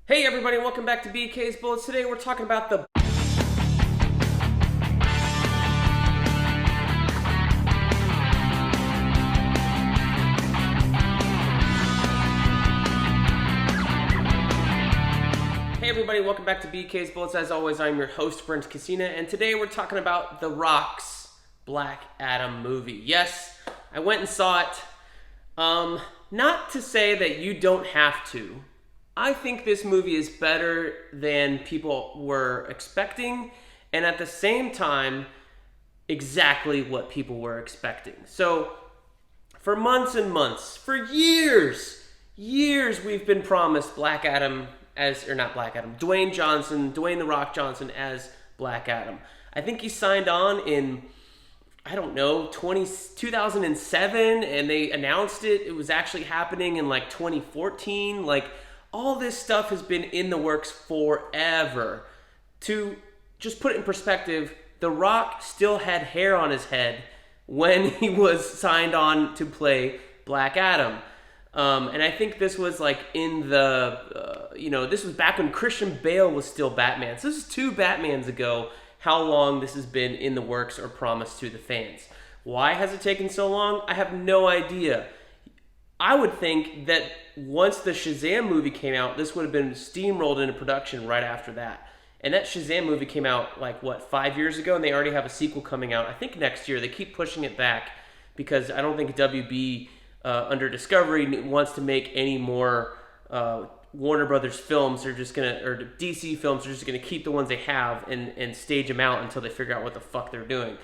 Hey everybody, welcome back to BK's Bullets. Today we're talking about the Hey everybody, welcome back to BK's Bullets. As always, I'm your host, Brent, and today we're talking about The Rock's Black Adam movie. Yes, I went and saw it. Not to say that you don't have to. I think this movie is better than people were expecting, and at the same time, exactly what people were expecting. So, for months and months, for years, we've been promised Black Adam Dwayne The Rock Johnson as Black Adam. I think he signed on in, 2007, and they announced it. It was actually happening in 2014. All this stuff has been in the works forever. To just put it in perspective, The Rock still had hair on his head when he was signed on to play Black Adam. And I think this was in the, this was back when Christian Bale was still Batman. So this is 2 Batmans ago, how long this has been in the works or promised to the fans. Why has it taken so long? I have no idea. I would think that once the Shazam movie came out, this would have been steamrolled into production right after that. And that Shazam movie came out 5 years ago, and they already have a sequel coming out, I think next year. They keep pushing it back because I don't think WB under Discovery wants to make any more Warner Brothers films. Or DC films are just gonna keep the ones they have and stage them out until they figure out what the fuck they're doing.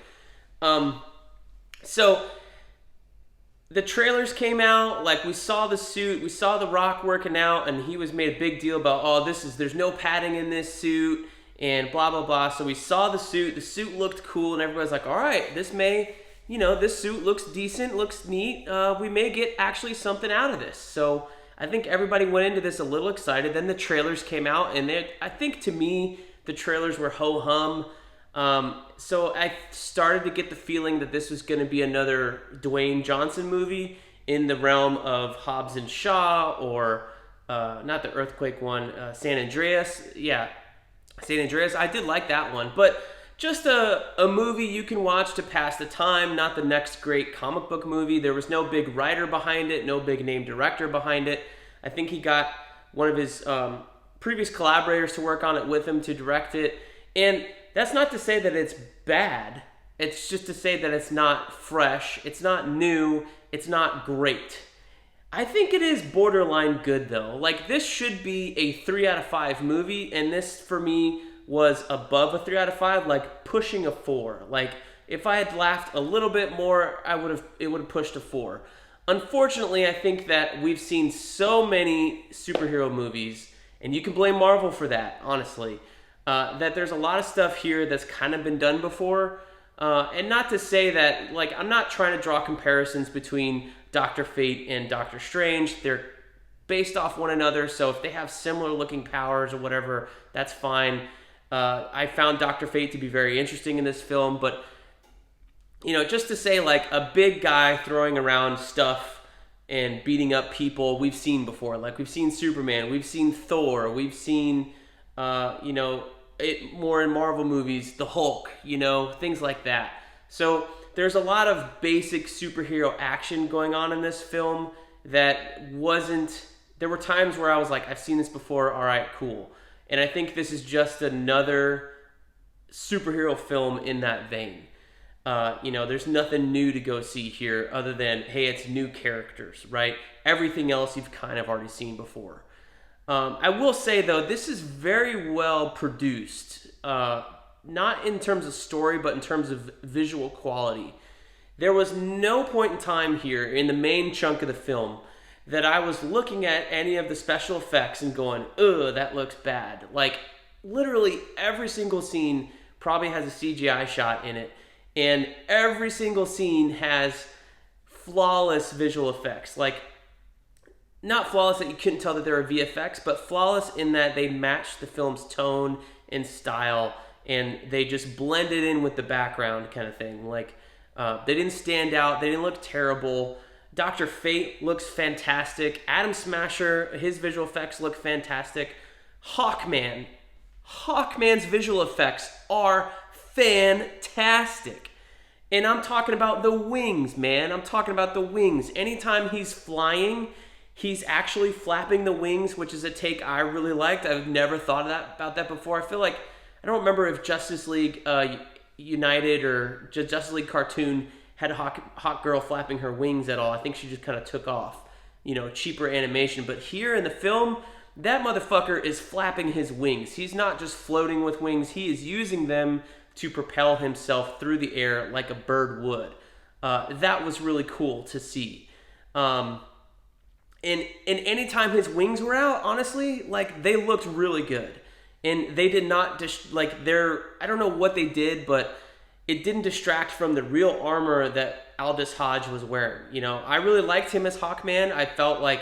So the trailers came out, we saw the suit, we saw The Rock working out, and he was made a big deal about, there's no padding in this suit, and blah, blah, blah. So we saw the suit looked cool, and everybody's like, all right, this suit looks decent, looks neat, we may get actually something out of this. So I think everybody went into this a little excited. Then the trailers came out, and I think to me, the trailers were ho-hum. So I started to get the feeling that this was going to be another Dwayne Johnson movie in the realm of Hobbs and Shaw, or not the earthquake one, San Andreas. Yeah, San Andreas. I did like that one, but just a movie you can watch to pass the time, not the next great comic book movie. There was no big writer behind it, no big name director behind it. I think he got one of his previous collaborators to work on it with him to direct it, and that's not to say that it's bad. It's just to say that it's not fresh, it's not new, it's not great. I think it is borderline good, though. This should be a 3 out of 5 movie, and this, for me, was above a 3 out of 5, pushing a 4. If I had laughed a little bit more, it would have pushed a 4. Unfortunately, I think that we've seen so many superhero movies, and you can blame Marvel for that, honestly, that there's a lot of stuff here that's kind of been done before. And not to say that, I'm not trying to draw comparisons between Dr. Fate and Doctor Strange. They're based off one another, so if they have similar looking powers or whatever, that's fine. I found Dr. Fate to be very interesting in this film, but, just to say, a big guy throwing around stuff and beating up people, we've seen before. We've seen Superman, we've seen Thor, we've seen, it more in Marvel movies, the Hulk, things like that. So there's a lot of basic superhero action going on in this film that wasn't, there were times where I was like, I've seen this before, all right, cool. And I think this is just another superhero film in that vein. There's nothing new to go see here other than, hey, it's new characters, right? Everything else you've kind of already seen before. I will say, though, this is very well produced, not in terms of story, but in terms of visual quality. There was no point in time here in the main chunk of the film that I was looking at any of the special effects and going, ugh, that looks bad. Literally every single scene probably has a CGI shot in it, and every single scene has flawless visual effects. Not flawless that you couldn't tell that they were VFX, but flawless in that they matched the film's tone and style, and they just blended in with the background kind of thing. They didn't stand out, they didn't look terrible. Dr. Fate looks fantastic. Atom Smasher, his visual effects look fantastic. Hawkman. Hawkman's visual effects are fantastic. And I'm talking about the wings, man. I'm talking about the wings. Anytime he's flying, he's actually flapping the wings, which is a take I really liked. I've never thought about that before. I feel like, I don't remember if Justice League United or Justice League Cartoon had Hawk Girl flapping her wings at all. I think she just kind of took off. Cheaper animation. But here in the film, that motherfucker is flapping his wings. He's not just floating with wings. He is using them to propel himself through the air like a bird would. That was really cool to see. And anytime his wings were out, honestly, like, they looked really good. And they did not, I don't know what they did, but it didn't distract from the real armor that Aldous Hodge was wearing. I really liked him as Hawkman. I felt like,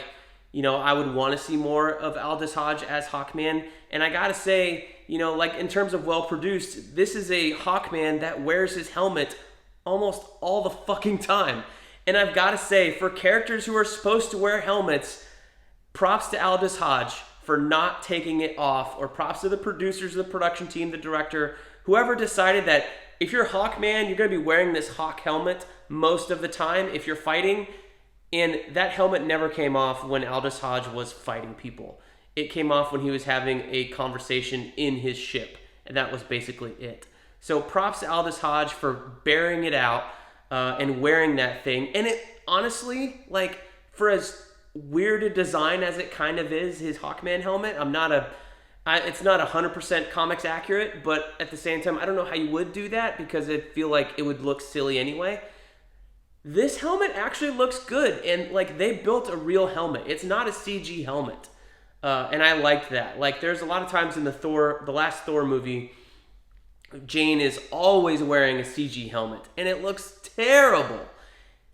I would want to see more of Aldous Hodge as Hawkman. And I gotta say, in terms of well-produced, this is a Hawkman that wears his helmet almost all the fucking time. And I've gotta say, for characters who are supposed to wear helmets, props to Aldous Hodge for not taking it off, or props to the producers, the production team, the director, whoever decided that if you're Hawkman, you're gonna be wearing this Hawk helmet most of the time if you're fighting. And that helmet never came off when Aldous Hodge was fighting people. It came off when he was having a conversation in his ship. And that was basically it. So props to Aldous Hodge for bearing it out and wearing that thing. And it, honestly, like, for as weird a design as it kind of is, his Hawkman helmet, it's not 100% comics accurate, but at the same time, I don't know how you would do that because I feel like it would look silly anyway. This helmet actually looks good, and like, they built a real helmet. It's not a CG helmet, and I liked that. Like, there's a lot of times in the last Thor movie, Jane is always wearing a CG helmet, and it looks terrible.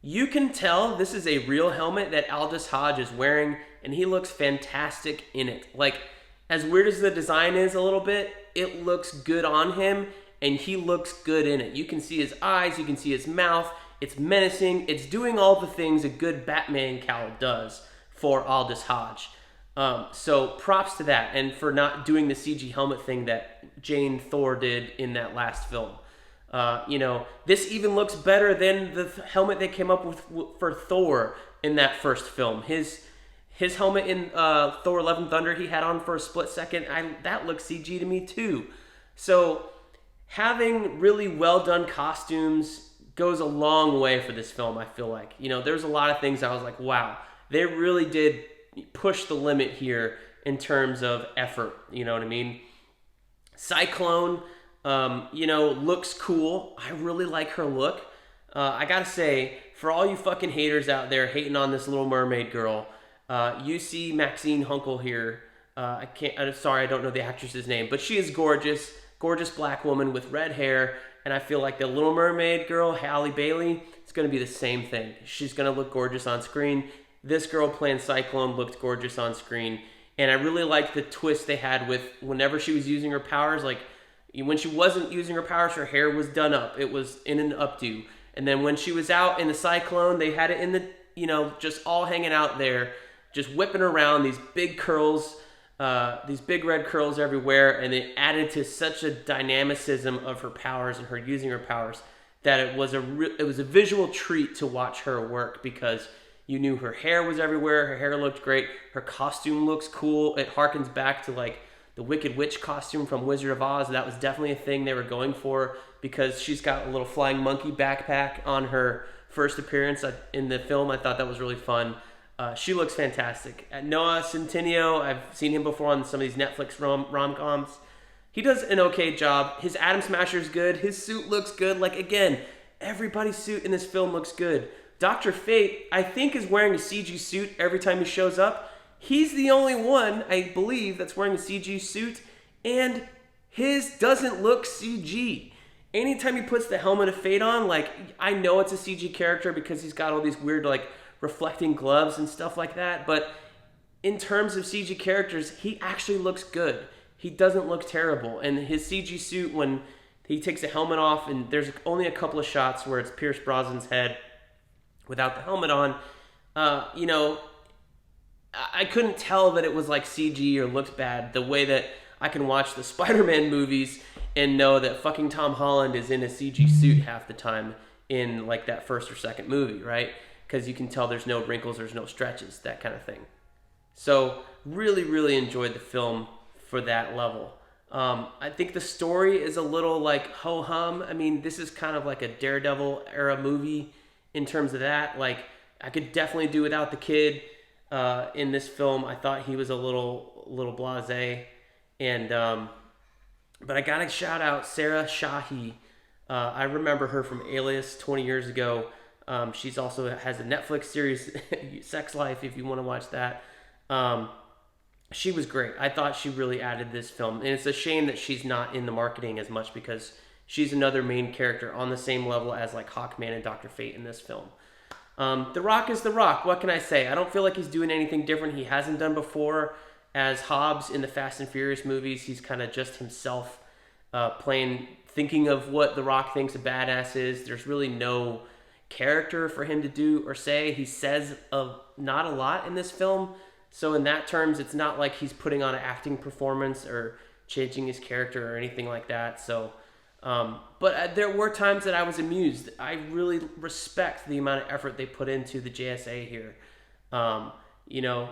You can tell this is a real helmet that Aldous Hodge is wearing, and he looks fantastic in it. Like, as weird as the design is a little bit, it looks good on him, and he looks good in it. You can see his eyes, you can see his mouth. It's menacing. It's doing all the things a good Batman cowl does for Aldous Hodge. So props to that, and for not doing the CG helmet thing that Jane Thor did in that last film. This even looks better than the helmet they came up with for Thor in that first film. His helmet in Thor: Love and Thunder he had on for a split second. That looks CG to me too. So having really well done costumes goes a long way for this film, I feel like. There's a lot of things I was like, wow, they really did push the limit here in terms of effort. You know what I mean? Cyclone, looks cool. I really like her look. I gotta say, for all you fucking haters out there hating on this Little Mermaid girl, you see Maxine Hunkel here. I'm sorry, I don't know the actress's name, but she is gorgeous black woman with red hair. And I feel like the Little Mermaid girl, Halle Bailey, it's going to be the same thing. She's going to look gorgeous on screen. This girl playing Cyclone looked gorgeous on screen. And I really liked the twist they had with whenever she was using her powers. Like, when she wasn't using her powers, her hair was done up. It was in an updo. And then when she was out in the Cyclone, they had it in the, just all hanging out there, just whipping around, these big curls. These big red curls everywhere, and it added to such a dynamicism of her powers and her using her powers that it was a visual treat to watch her work, because you knew her hair was everywhere. Her hair looked great. Her costume looks cool. It harkens back to like the Wicked Witch costume from Wizard of Oz. That was definitely a thing they were going for, because she's got a little flying monkey backpack on her first appearance in the film. I thought that was really fun. She looks fantastic. Noah Centineo, I've seen him before on some of these Netflix rom-coms. He does an okay job. His Atom Smasher's good. His suit looks good. Like, again, everybody's suit in this film looks good. Dr. Fate, I think, is wearing a CG suit every time he shows up. He's the only one, I believe, that's wearing a CG suit, and his doesn't look CG. Anytime he puts the helmet of Fate on, like, I know it's a CG character because he's got all these weird, like, reflecting gloves and stuff like that, but in terms of CG characters, he actually looks good. He doesn't look terrible, and his CG suit, when he takes the helmet off, and there's only a couple of shots where it's Pierce Brosnan's head without the helmet on, I couldn't tell that it was like CG or looked bad the way that I can watch the Spider-Man movies and know that fucking Tom Holland is in a CG suit half the time in like that first or second movie, right? Because you can tell there's no wrinkles, there's no stretches, that kind of thing. So really, really enjoyed the film for that level. I think the story is a little like ho hum. I mean, this is kind of like a Daredevil era movie in terms of that. Like, I could definitely do without the kid in this film. I thought he was a little blasé, and but I gotta shout out Sarah Shahi. I remember her from Alias 20 years ago. She's also has a Netflix series, Sex Life, if you want to watch that. She was great. I thought she really added this film, and it's a shame that she's not in the marketing as much because she's another main character on the same level as like Hawkman and Dr. Fate in this film. The Rock is The Rock. What can I say? I don't feel like he's doing anything different he hasn't done before. As Hobbs in the Fast and Furious movies, he's kind of just himself thinking of what The Rock thinks a badass is. There's really no character for him to do or say. He says not a lot in this film. So in that terms, it's not like he's putting on an acting performance or changing his character or anything like that. So, but there were times that I was amused. I really respect the amount of effort they put into the JSA here. You know,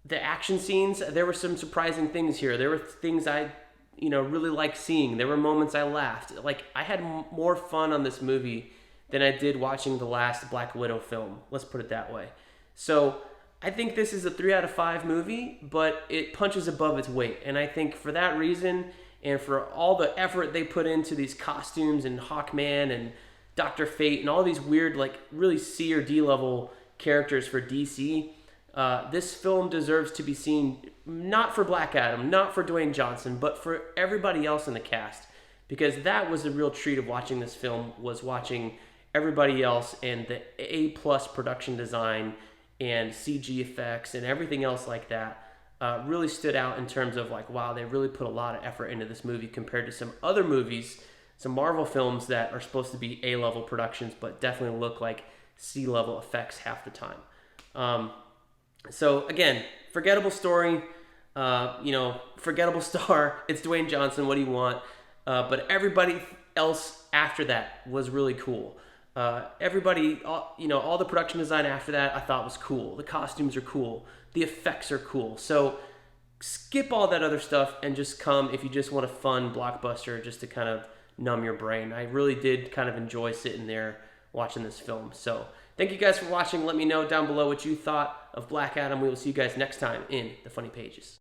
the action scenes, there were some surprising things here. There were things I, really liked seeing. There were moments I laughed. Like, I had more fun on this movie than I did watching the last Black Widow film. Let's put it that way. So I think this is a 3 out of 5 movie, but it punches above its weight. And I think for that reason, and for all the effort they put into these costumes and Hawkman and Dr. Fate and all these weird, like really C or D level characters for DC, this film deserves to be seen not for Black Adam, not for Dwayne Johnson, but for everybody else in the cast. Because that was the real treat of watching this film, was watching everybody else and the A-plus production design and CG effects and everything else like that really stood out in terms of like, wow, they really put a lot of effort into this movie compared to some other movies, some Marvel films that are supposed to be A-level productions but definitely look like C-level effects half the time. So again, forgettable story, forgettable star. It's Dwayne Johnson. What do you want? But everybody else after that was really cool. All the production design after that I thought was cool. The costumes are cool. The effects are cool. So skip all that other stuff and just come if you just want a fun blockbuster just to kind of numb your brain. I really did kind of enjoy sitting there watching this film. So thank you guys for watching. Let me know down below what you thought of Black Adam. We will see you guys next time in the Funny Pages.